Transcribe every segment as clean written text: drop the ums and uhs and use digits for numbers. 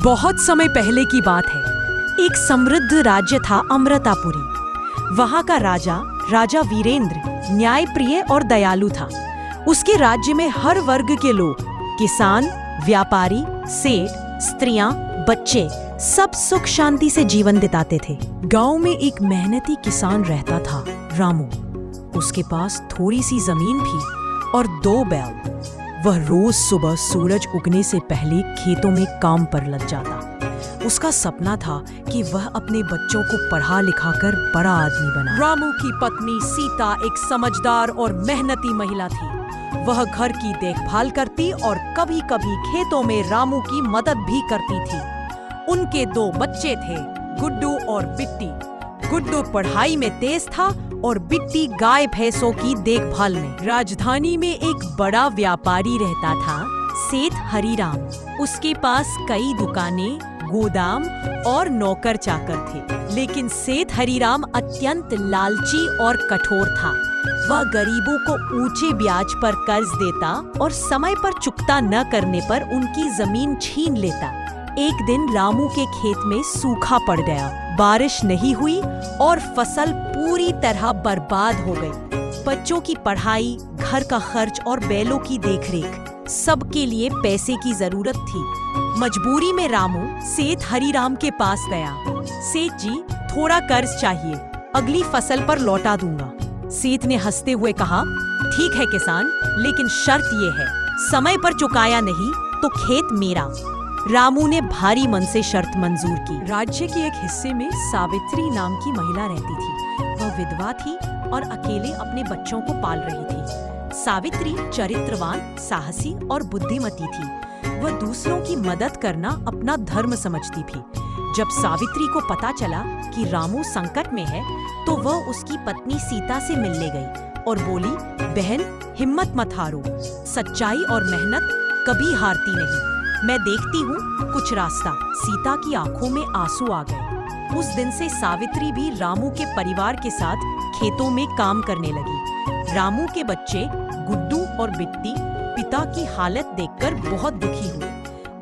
बहुत समय पहले की बात है। एक समृद्ध राज्य था अमृतापुरी। वहाँ का राजा वीरेंद्र न्यायप्रिय और दयालु था। उसके राज्य में हर वर्ग के लोग, किसान, व्यापारी, सेठ, स्त्रियां, बच्चे, सब सुख शांति से जीवन बिताते थे। गांव में एक मेहनती किसान रहता था, रामू। उसके पास थोड़ी सी जमीन थी और 2 बैल। वह रोज सुबह सूरज उगने से पहले खेतों में काम पर लग जाता। उसका सपना था कि वह अपने बच्चों को पढ़ा लिखा कर बड़ा आदमी बना। रामू की पत्नी सीता एक समझदार और मेहनती महिला थी। वह घर की देखभाल करती और कभी-कभी खेतों में रामू की मदद भी करती थी। उनके 2 बच्चे थे, गुड्डू और बिट्टी। गुड्डू पढ़ाई में तेज था और बिट्टी गाय भैंसों की देखभाल में। राजधानी में एक बड़ा व्यापारी रहता था, सेठ हरिराम। उसके पास कई दुकानें, गोदाम और नौकर चाकर थे। लेकिन सेठ हरिराम अत्यंत लालची और कठोर था। वह गरीबों को ऊंचे ब्याज पर कर्ज देता और समय पर चुकता न करने पर उनकी जमीन छीन लेता। एक दिन रामू के खेत में सूखा पड़ गया। बारिश नहीं हुई और फसल पूरी तरह बर्बाद हो गई। बच्चों की पढ़ाई, घर का खर्च और बैलों की देखरेख, सबके लिए पैसे की जरूरत थी। मजबूरी में रामू सेठ हरिराम के पास गया। सेठ जी, थोड़ा कर्ज चाहिए, अगली फसल पर लौटा दूंगा। सेठ ने हंसते हुए कहा, ठीक है किसान, लेकिन शर्त ये है, समय पर चुकाया नहीं तो खेत मेरा। रामू ने भारी मन से शर्त मंजूर की। राज्य के एक हिस्से में सावित्री नाम की महिला रहती थी। वह विधवा थी और अकेले अपने बच्चों को पाल रही थी। सावित्री चरित्रवान, साहसी और बुद्धिमती थी। वह दूसरों की मदद करना अपना धर्म समझती थी। जब सावित्री को पता चला कि रामू संकट में है, तो वह उसकी पत्नी सीता से मिलने गई और बोली, बहन, हिम्मत मत हारो, सच्चाई और मेहनत कभी हारती नहीं। मैं देखती हूँ कुछ रास्ता। सीता की आंखों में आंसू आ गए। उस दिन से सावित्री भी रामू के परिवार के साथ खेतों में काम करने लगी। रामू के बच्चे गुड्डू और बिट्टी पिता की हालत देखकर बहुत दुखी हुए।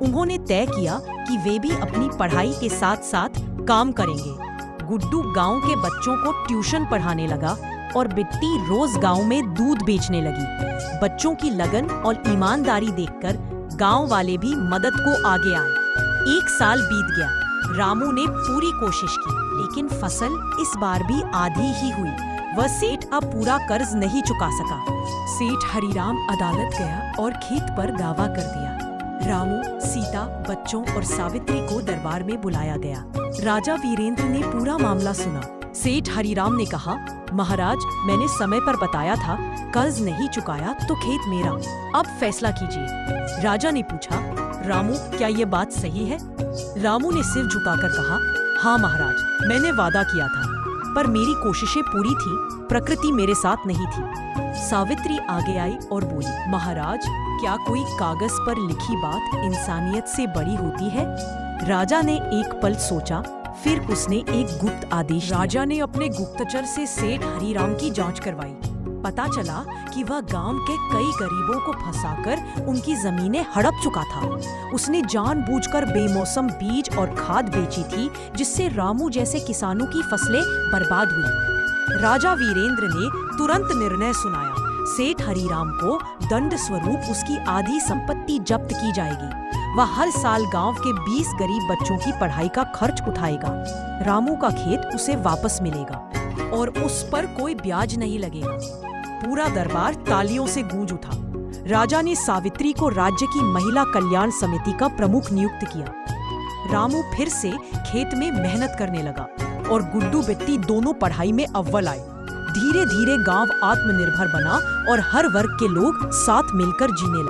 उन्होंने तय किया कि वे भी अपनी पढ़ाई के साथ साथ काम करेंगे। गुड्डू गांव के बच्चों को ट्यूशन पढ़ाने लगा और बिट्टी रोज गांव में दूध बेचने लगी। बच्चों की लगन और ईमानदारी देखकर गांव वाले भी मदद को आगे आए। 1 साल बीत गया। रामू ने पूरी कोशिश की, लेकिन फसल इस बार भी आधी ही हुई। वह सेठ अब पूरा कर्ज नहीं चुका सका। सेठ हरिराम अदालत गया और खेत पर दावा कर दिया। रामू, सीता, बच्चों और सावित्री को दरबार में बुलाया गया। राजा वीरेंद्र ने पूरा मामला सुना। सेठ हरिराम ने कहा, महाराज, मैंने समय पर बताया था, कर्ज नहीं चुकाया तो खेत मेरा। अब फैसला कीजिए। राजा ने पूछा, रामू, क्या ये बात सही है? रामू ने सिर झुकाकर कहा, हाँ महाराज, मैंने वादा किया था, पर मेरी कोशिशें पूरी थी, प्रकृति मेरे साथ नहीं थी। सावित्री आगे आई और बोली, महाराज, क्या कोई कागज पर लिखी बात इंसानियत से बड़ी होती है? राजा ने एक पल सोचा, फिर उसने एक गुप्त आदेश दिया। राजा ने अपने गुप्तचर से सेठ हरिराम की जांच करवाई। पता चला कि वह गांव के कई गरीबों को फंसाकर उनकी जमीनें हड़प चुका था। उसने जानबूझकर बेमौसम बीज और खाद बेची थी, जिससे रामू जैसे किसानों की फसलें बर्बाद हुई। राजा वीरेंद्र ने तुरंत निर्णय सुनाया। सेठ हरिराम को दंड स्वरूप उसकी आधी संपत्ति जब्त की जाएगी। वह हर साल गांव के 20 गरीब बच्चों की पढ़ाई का खर्च उठाएगा। रामू का खेत उसे वापस मिलेगा और उस पर कोई ब्याज नहीं लगेगा। पूरा दरबार तालियों से गूंज उठा। राजा ने सावित्री को राज्य की महिला कल्याण समिति का प्रमुख नियुक्त किया। रामू फिर से खेत में मेहनत करने लगा और गुड्डू बिट्टी दोनों पढ़ाई में अव्वल आए। धीरे धीरे गांव आत्मनिर्भर बना और हर वर्ग के लोग साथ मिलकर जीने लगे।